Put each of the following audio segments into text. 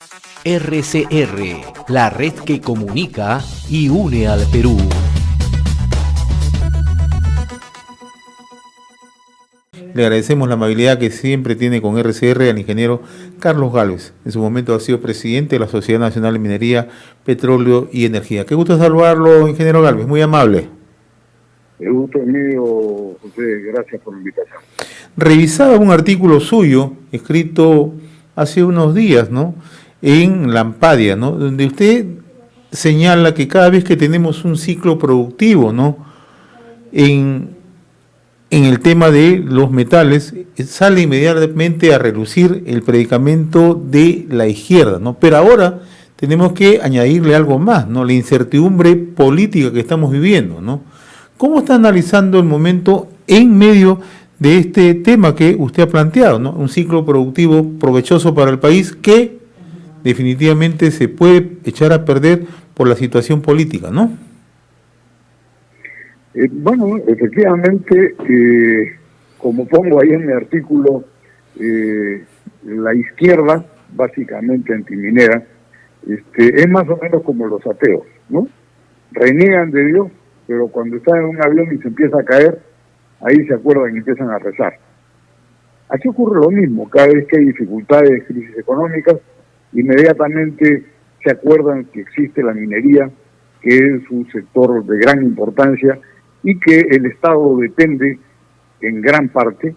RCR, la red que comunica y une al Perú. Le agradecemos la amabilidad que siempre tiene con RCR al ingeniero Carlos Gálvez. En su momento ha sido presidente de la Sociedad Nacional de Minería, Petróleo y Energía. Qué gusto saludarlo, ingeniero Gálvez, muy amable. El gusto es mío, José, gracias por la invitación. Revisaba un artículo suyo, escrito hace unos días, ¿no?, en Lampadia, ¿no?, donde usted señala que cada vez que tenemos un ciclo productivo, ¿no?, en el tema de los metales, sale inmediatamente a relucir el predicamento de la izquierda, ¿no? Pero ahora tenemos que añadirle algo más, ¿no?, la incertidumbre política que estamos viviendo, ¿no? ¿Cómo está analizando el momento en medio de este tema que usted ha planteado, ¿no? Un ciclo productivo provechoso para el país que definitivamente se puede echar a perder por la situación política, ¿no? Bueno, efectivamente, como pongo ahí en mi artículo, la izquierda, básicamente antiminera, es más o menos como los ateos, ¿no? Reniegan de Dios, pero cuando están en un avión y se empieza a caer, ahí se acuerdan y empiezan a rezar. Aquí ocurre lo mismo, cada vez que hay dificultades, crisis económicas, inmediatamente se acuerdan que existe la minería, que es un sector de gran importancia y que el Estado depende en gran parte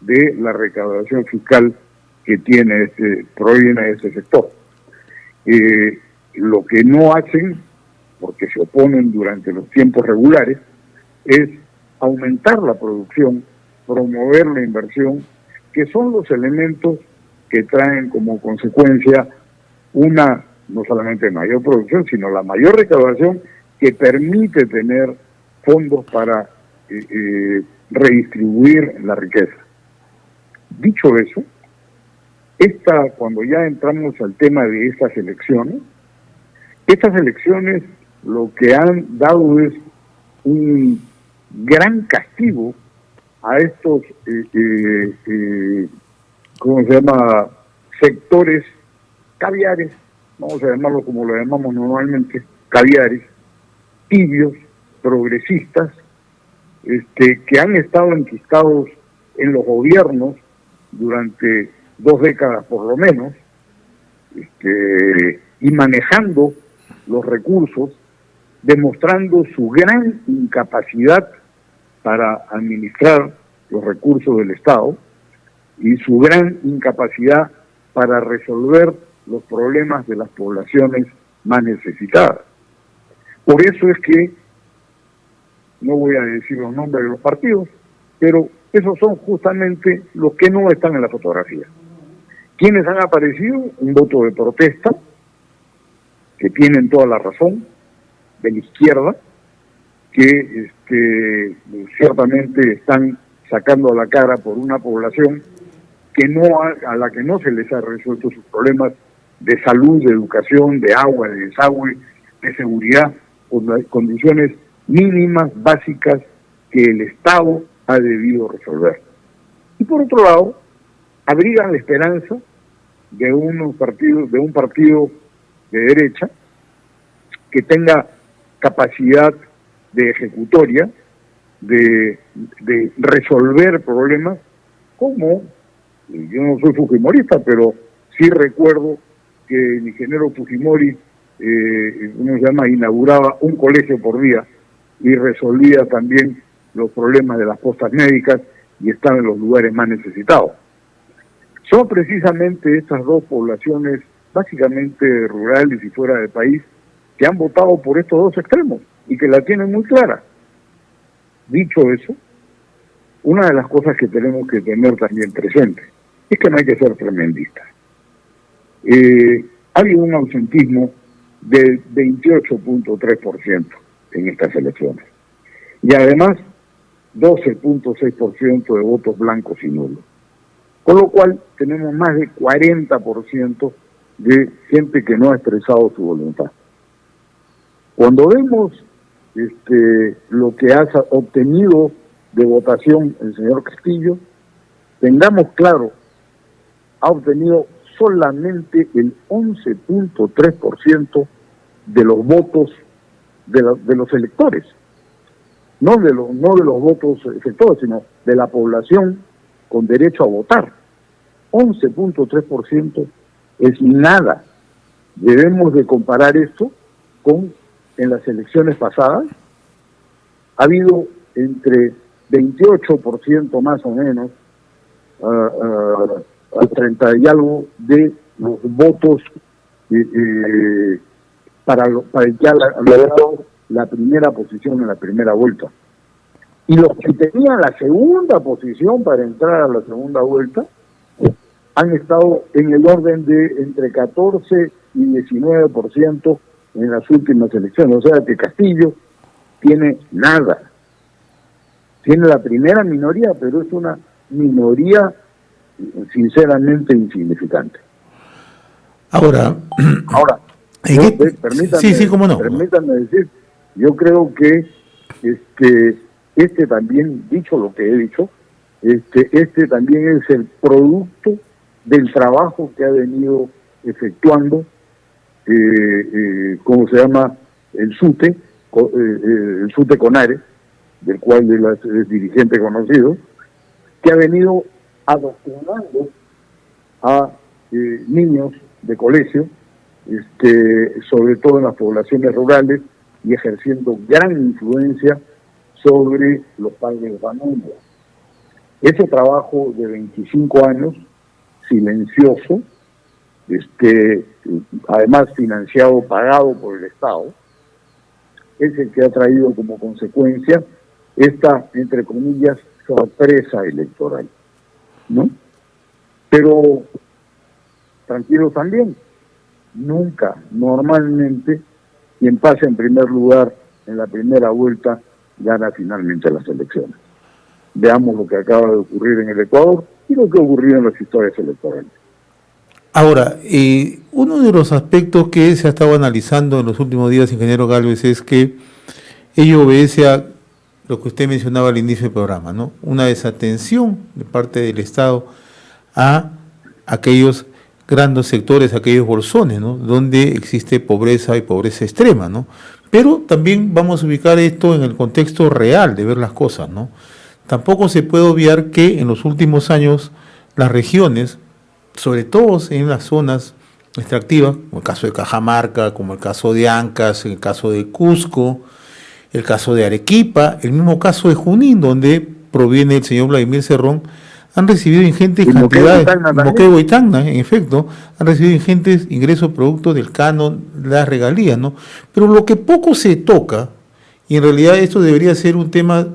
de la recaudación fiscal que proviene de ese sector. Lo que no hacen, porque se oponen durante los tiempos regulares, es aumentar la producción, promover la inversión, que son los elementos que traen como consecuencia una, no solamente mayor producción, sino la mayor recaudación que permite tener fondos para redistribuir la riqueza. Dicho eso, cuando ya entramos al tema de estas elecciones lo que han dado es un gran castigo a estos, ¿cómo se llama?, sectores caviares, vamos a llamarlo como lo llamamos normalmente, caviares, tibios, progresistas, que han estado enquistados en los gobiernos durante 2 décadas por lo menos, y manejando los recursos, demostrando su gran incapacidad para administrar los recursos del Estado y su gran incapacidad para resolver los problemas de las poblaciones más necesitadas. Por eso es que, no voy a decir los nombres de los partidos, pero esos son justamente los que no están en la fotografía. ¿Quiénes han aparecido? Un voto de protesta, que tienen toda la razón, de la izquierda, que ciertamente están sacando a la cara por una población que a la que no se les ha resuelto sus problemas de salud, de educación, de agua, de desagüe, de seguridad, con las condiciones mínimas, básicas, que el Estado ha debido resolver. Y por otro lado, abrigan la esperanza de un partido de derecha que tenga capacidad de ejecutoria, de resolver problemas, como, yo no soy fujimorista, pero sí recuerdo que el ingeniero Fujimori, inauguraba un colegio por día y resolvía también los problemas de las postas médicas y estaba en los lugares más necesitados. Son precisamente estas dos poblaciones, básicamente rurales y fuera del país, que han votado por estos dos extremos y que la tienen muy clara. Dicho eso, una de las cosas que tenemos que tener también presente es que no hay que ser tremendista. Hay un ausentismo del 28.3% en estas elecciones. Y además, 12.6% de votos blancos y nulos. Con lo cual, tenemos más de 40% de gente que no ha expresado su voluntad. Cuando vemos lo que ha obtenido de votación el señor Castillo, tengamos claro, ha obtenido solamente el 11.3% de los votos de los electores, no de los votos efectuados, sino de la población con derecho a votar. 11.3% es nada. Debemos de comparar esto con en las elecciones pasadas. Ha habido entre 28% más o menos a 30 y algo de los votos para el que ha logrado la primera posición en la primera vuelta. Y los que tenían la segunda posición para entrar a la segunda vuelta han estado en el orden de entre 14 y 19% en las últimas elecciones. O sea que Castillo tiene nada. Tiene la primera minoría, pero es una minoría sinceramente insignificante. Ahora, permítanme decir, yo creo que este también, dicho lo que he dicho, este también es el producto del trabajo que ha venido efectuando, ¿cómo se llama? El SUTE CONARE, del cual es dirigente conocido, que ha venido adoctrinando a niños de colegio, sobre todo en las poblaciones rurales, y ejerciendo gran influencia sobre los padres de familia. Ese trabajo de 25 años, silencioso, además financiado, pagado por el Estado, es el que ha traído como consecuencia esta, entre comillas, sorpresa electoral, ¿no? Pero tranquilos también, nunca, normalmente, quien pasa en primer lugar en la primera vuelta gana finalmente las elecciones. Veamos lo que acaba de ocurrir en el Ecuador y lo que ha ocurrido en las historias electorales. Ahora, uno de los aspectos que se ha estado analizando en los últimos días, ingeniero Gálvez, es que ello obedece a lo que usted mencionaba al inicio del programa, ¿no? Una desatención de parte del Estado a aquellos grandes sectores, aquellos bolsones, ¿no? Donde existe pobreza y pobreza extrema, ¿no? Pero también vamos a ubicar esto en el contexto real de ver las cosas, ¿no? Tampoco se puede obviar que en los últimos años las regiones, sobre todo en las zonas extractivas, como el caso de Cajamarca, como el caso de Ancash, el caso de Cusco, el caso de Arequipa, el mismo caso de Junín, donde proviene el señor Vladimir Cerrón, han recibido ingentes cantidades, Moquegua y Tacna, en efecto, han recibido ingentes ingresos producto del canon, las regalías, ¿no? Pero lo que poco se toca, y en realidad esto debería ser un tema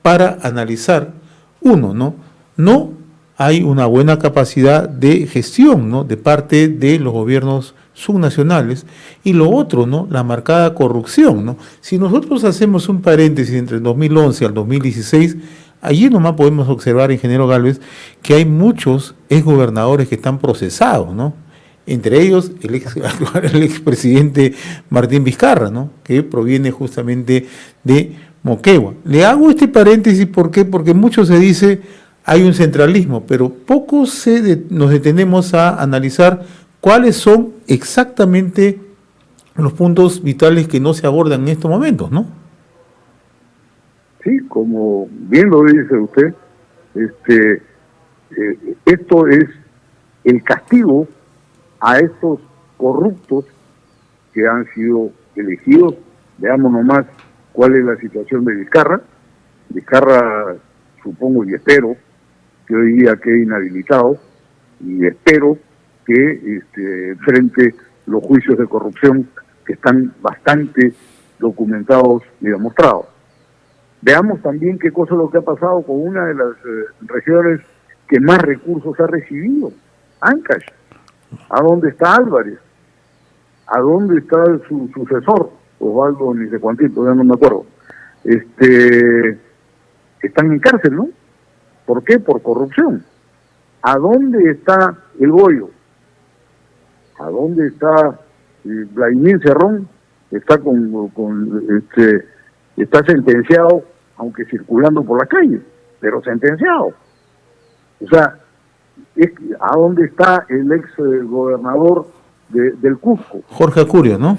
para analizar, uno, no hay una buena capacidad de gestión, ¿no? De parte de los gobiernos subnacionales, y lo otro, ¿no? La marcada corrupción, ¿no? Si nosotros hacemos un paréntesis entre el 2011 al 2016, allí nomás podemos observar, ingeniero Gálvez, que hay muchos exgobernadores que están procesados, ¿no? Entre ellos el expresidente Martín Vizcarra, ¿no? Que proviene justamente de Moquegua. Le hago este paréntesis, ¿por qué? Porque mucho se dice hay un centralismo, pero poco nos detenemos a analizar cuáles son exactamente los puntos vitales que no se abordan en estos momentos, ¿no? Sí, como bien lo dice usted, esto es el castigo a estos corruptos que han sido elegidos. Veamos nomás cuál es la situación de Vizcarra. Vizcarra, supongo y espero que hoy día quede inhabilitado, y espero que frente los juicios de corrupción que están bastante documentados y demostrados. Veamos también qué cosa es lo que ha pasado con una de las regiones que más recursos ha recibido, Ancash. ¿A dónde está Álvarez? ¿A dónde está su sucesor? Osvaldo, ni sé cuántito, ya no me acuerdo. Están en cárcel, ¿no? ¿Por qué? Por corrupción. ¿A dónde está el Goyo? ¿A dónde está Vladimir Cerrón? Está está sentenciado, aunque circulando por la calle, pero sentenciado. O sea, ¿A dónde está el ex gobernador del Cusco? Jorge Acurio, ¿no?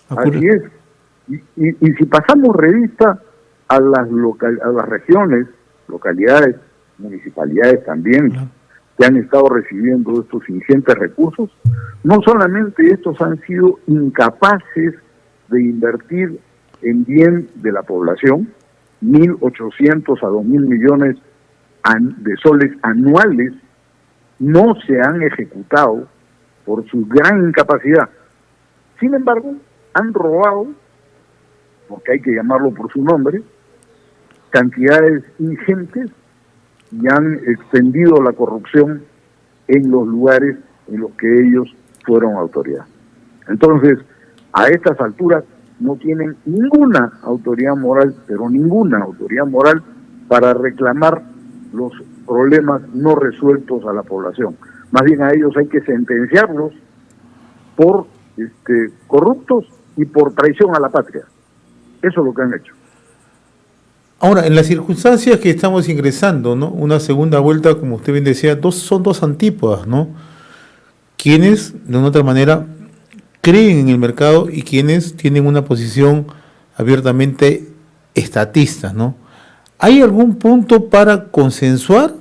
Así es. Y si pasamos revista a las regiones, localidades, municipalidades también, que han estado recibiendo estos ingentes recursos, no solamente estos han sido incapaces de invertir en bien de la población, 1.800 a 2.000 millones de soles anuales no se han ejecutado por su gran incapacidad. Sin embargo, han robado, porque hay que llamarlo por su nombre, cantidades ingentes y han extendido la corrupción en los lugares en los que ellos fueron autoridad. Entonces, a estas alturas no tienen ninguna autoridad moral, pero ninguna autoridad moral para reclamar los problemas no resueltos a la población. Más bien a ellos hay que sentenciarlos por corruptos y por traición a la patria. Eso es lo que han hecho. Ahora, en las circunstancias que estamos ingresando, ¿no? Una segunda vuelta, como usted bien decía, son dos antípodas, ¿no? Quienes, de una otra manera, creen en el mercado y quienes tienen una posición abiertamente estatista, ¿no? ¿Hay algún punto para consensuar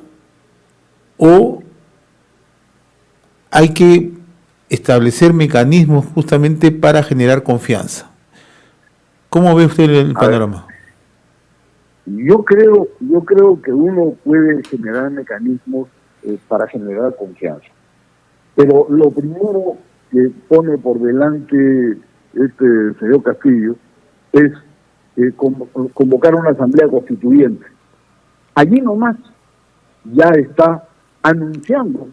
o hay que establecer mecanismos justamente para generar confianza? ¿Cómo ve usted el panorama? Yo creo que uno puede generar mecanismos para generar confianza. Pero lo primero que pone por delante este señor Castillo es convocar una asamblea constituyente. Allí nomás ya está anunciando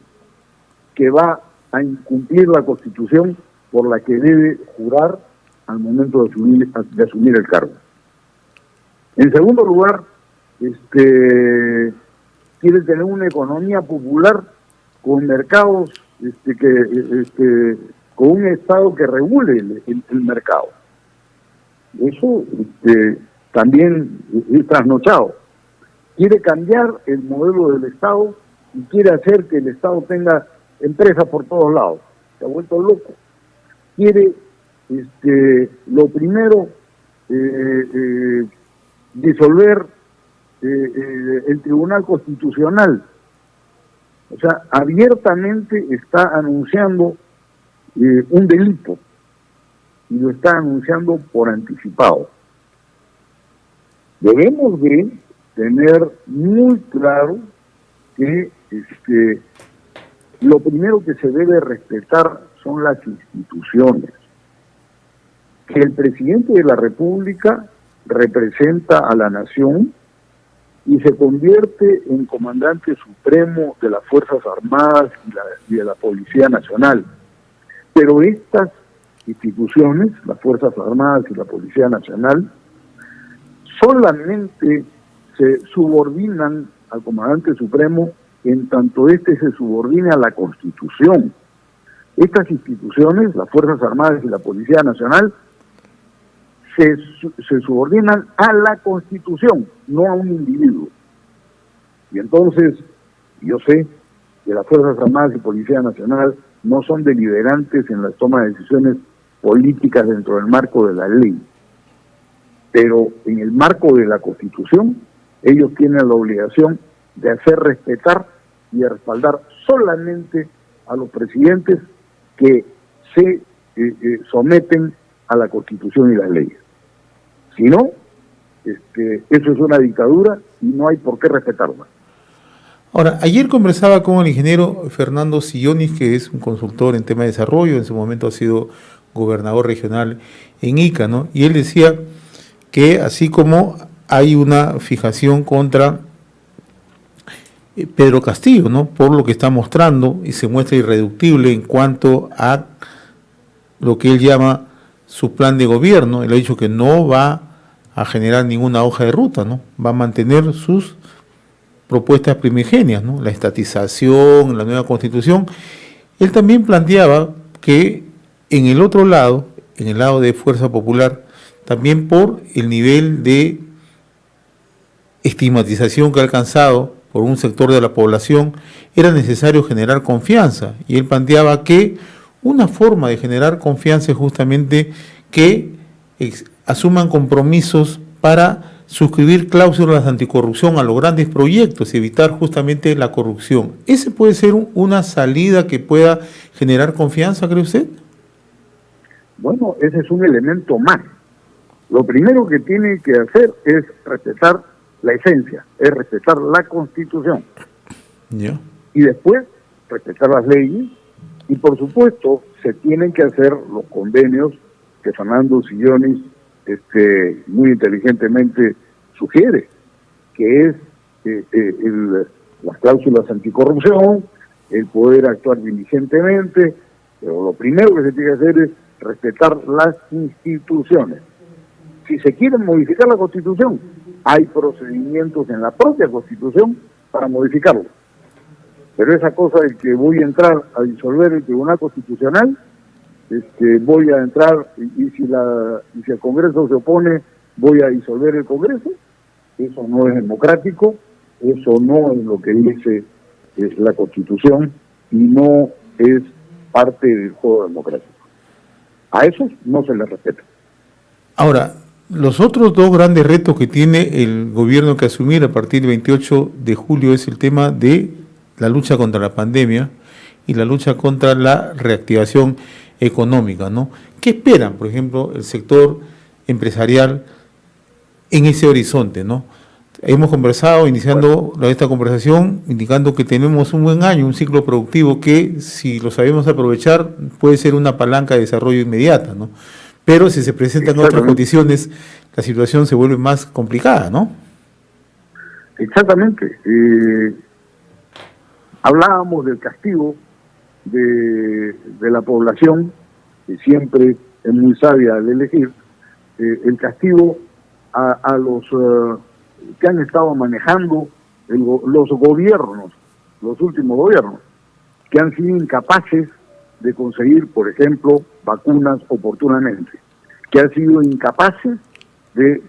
que va a incumplir la Constitución por la que debe jurar al momento de asumir el cargo. En segundo lugar, quiere tener una economía popular con mercados, con un Estado que regule el mercado. Eso también es trasnochado. Quiere cambiar el modelo del Estado y quiere hacer que el Estado tenga empresas por todos lados. Se ha vuelto loco. Quiere, lo primero, disolver el Tribunal Constitucional. O sea, abiertamente está anunciando un delito y lo está anunciando por anticipado. Debemos de tener muy claro que lo primero que se debe respetar son las instituciones. Que el presidente de la República representa a la nación y se convierte en comandante supremo de las Fuerzas Armadas y de la Policía Nacional. Pero estas instituciones, las Fuerzas Armadas y la Policía Nacional, solamente se subordinan al comandante supremo en tanto éste se subordine a la Constitución. Estas instituciones, las Fuerzas Armadas y la Policía Nacional, se subordinan a la Constitución, no a un individuo. Y entonces, yo sé que las Fuerzas Armadas y Policía Nacional no son deliberantes en la toma de decisiones políticas dentro del marco de la ley, pero en el marco de la Constitución, ellos tienen la obligación de hacer respetar y de respaldar solamente a los presidentes que se someten a la Constitución y las leyes. Si no, eso es una dictadura y no hay por qué respetarla. Ahora, ayer conversaba con el ingeniero Fernando Sillonis, que es un consultor en tema de desarrollo, en su momento ha sido gobernador regional en Ica, ¿no? Y él decía que así como hay una fijación contra Pedro Castillo, ¿no? Por lo que está mostrando y se muestra irreductible en cuanto a lo que él llama su plan de gobierno. Él ha dicho que no va a generar ninguna hoja de ruta, ¿no? Va a mantener sus propuestas primigenias, ¿no? La estatización, la nueva constitución. Él también planteaba que en el otro lado, en el lado de Fuerza Popular, también por el nivel de estigmatización que ha alcanzado por un sector de la población, era necesario generar confianza. Y él planteaba que una forma de generar confianza es justamente que asuman compromisos para suscribir cláusulas anticorrupción a los grandes proyectos y evitar justamente la corrupción. ¿Ese puede ser una salida que pueda generar confianza, cree usted? Bueno, ese es un elemento más. Lo primero que tiene que hacer es respetar la esencia, es respetar la Constitución. ¿Ya? Y después respetar las leyes y por supuesto se tienen que hacer los convenios que Fernando Sillones muy inteligentemente sugiere, que es las cláusulas anticorrupción, el poder actuar diligentemente, pero lo primero que se tiene que hacer es respetar las instituciones. Si se quiere modificar la Constitución, hay procedimientos en la propia Constitución para modificarlo. Pero esa cosa de que voy a entrar a disolver el Tribunal Constitucional, voy a entrar y si el Congreso se opone, voy a disolver el Congreso, eso no es democrático, eso no es lo que dice la Constitución y no es parte del juego democrático. A esos no se les respeta. Ahora, los otros dos grandes retos que tiene el gobierno que asumir a partir del 28 de julio es el tema de la lucha contra la pandemia y la lucha contra la reactivación económica, ¿no? ¿Qué esperan, por ejemplo, el sector empresarial en ese horizonte, ¿no? Hemos conversado, iniciando esta conversación, indicando que tenemos un buen año, un ciclo productivo que, si lo sabemos aprovechar, puede ser una palanca de desarrollo inmediata, ¿no? Pero si se presentan otras condiciones, la situación se vuelve más complicada, ¿no? Exactamente. Hablábamos del castigo de la población, que siempre es muy sabia al elegir, el castigo a los que han estado manejando los gobiernos, los últimos gobiernos, que han sido incapaces de conseguir, por ejemplo, vacunas oportunamente, que han sido incapaces de,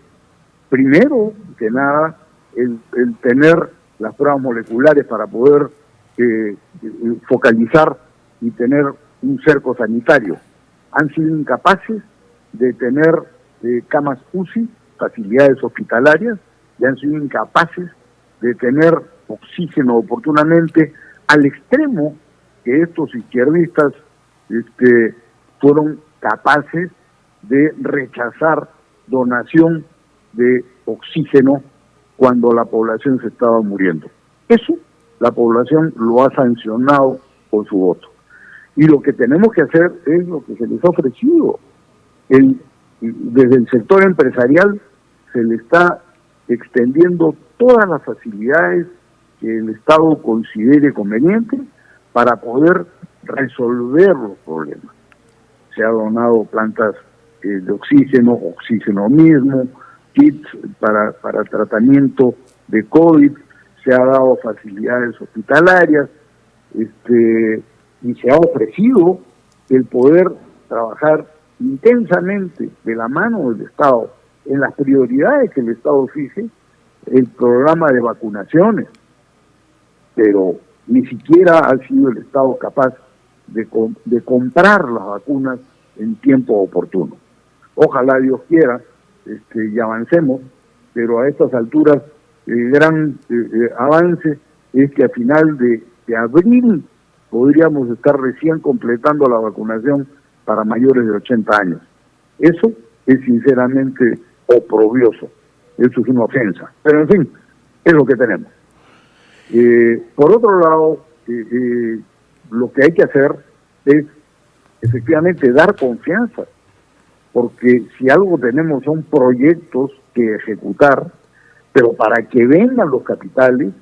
primero que nada, el tener las pruebas moleculares para poder focalizar y tener un cerco sanitario. Han sido incapaces de tener camas UCI, facilidades hospitalarias, y han sido incapaces de tener oxígeno oportunamente, al extremo que estos izquierdistas fueron capaces de rechazar donación de oxígeno cuando la población se estaba muriendo. Eso la población lo ha sancionado con su voto. Y lo que tenemos que hacer es lo que se les ha ofrecido. Desde el sector empresarial se le está extendiendo todas las facilidades que el Estado considere convenientes para poder resolver los problemas. Se ha donado plantas de oxígeno mismo, kits para tratamiento de COVID, se ha dado facilidades hospitalarias, y se ha ofrecido el poder trabajar intensamente de la mano del Estado en las prioridades que el Estado fije, el programa de vacunaciones, pero ni siquiera ha sido el Estado capaz de comprar las vacunas en tiempo oportuno. Ojalá Dios quiera y avancemos, pero a estas alturas el gran avance es que a final de abril podríamos estar recién completando la vacunación para mayores de 80 años. Eso es sinceramente oprobioso, eso es una ofensa, pero en fin, es lo que tenemos. Por otro lado, lo que hay que hacer es efectivamente dar confianza, porque si algo tenemos son proyectos que ejecutar, pero para que vengan los capitales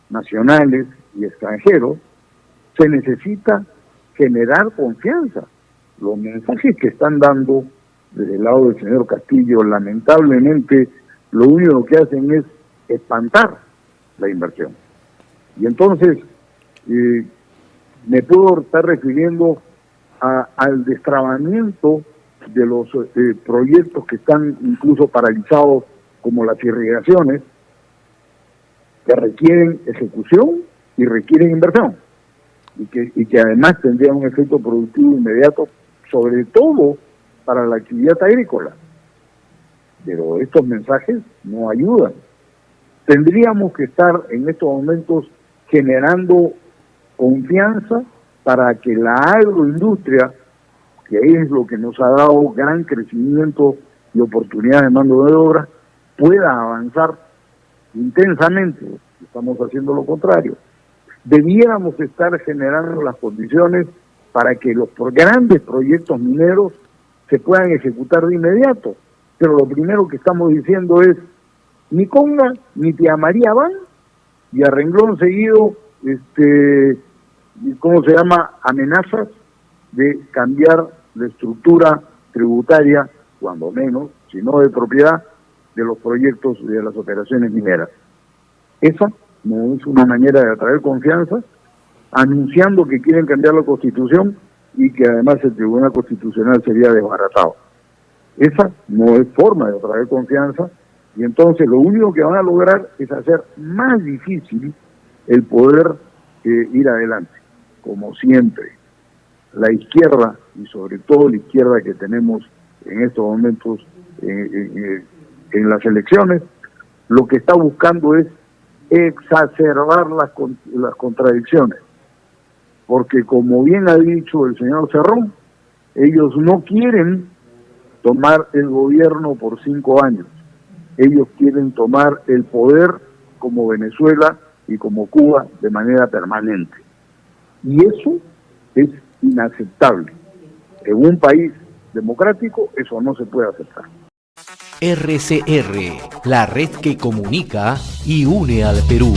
nacionales y extranjeros, se necesita generar confianza. Los mensajes que están dando desde el lado del señor Castillo, lamentablemente, lo único que hacen es espantar la inversión. Y entonces, me puedo estar refiriendo al destrabamiento de los proyectos que están incluso paralizados, como las irrigaciones, que requieren ejecución y requieren inversión, y que además tendrían un efecto productivo inmediato, sobre todo para la actividad agrícola. Pero estos mensajes no ayudan. Tendríamos que estar en estos momentos generando confianza para que la agroindustria, que es lo que nos ha dado gran crecimiento y oportunidades de mano de obra, pueda avanzar intensamente. Estamos haciendo lo contrario. Debiéramos estar generando las condiciones para que los grandes proyectos mineros se puedan ejecutar de inmediato. Pero lo primero que estamos diciendo es, ni Conga ni Tía María van, y a renglón seguido, ¿cómo se llama?, amenazas de cambiar la estructura tributaria, cuando menos, si no de propiedad, de los proyectos y de las operaciones mineras. Esa no es una manera de atraer confianza, anunciando que quieren cambiar la Constitución y que además el Tribunal Constitucional sería desbaratado. Esa no es forma de atraer confianza, y entonces lo único que van a lograr es hacer más difícil el poder ir adelante. Como siempre, la izquierda, y sobre todo la izquierda que tenemos en estos momentos en las elecciones, lo que está buscando es exacerbar las contradicciones, porque como bien ha dicho el señor Cerrón, ellos no quieren tomar el gobierno por 5 años, ellos quieren tomar el poder como Venezuela y como Cuba de manera permanente, y eso es inaceptable. En un país democrático eso no se puede aceptar. RCR, la red que comunica y une al Perú.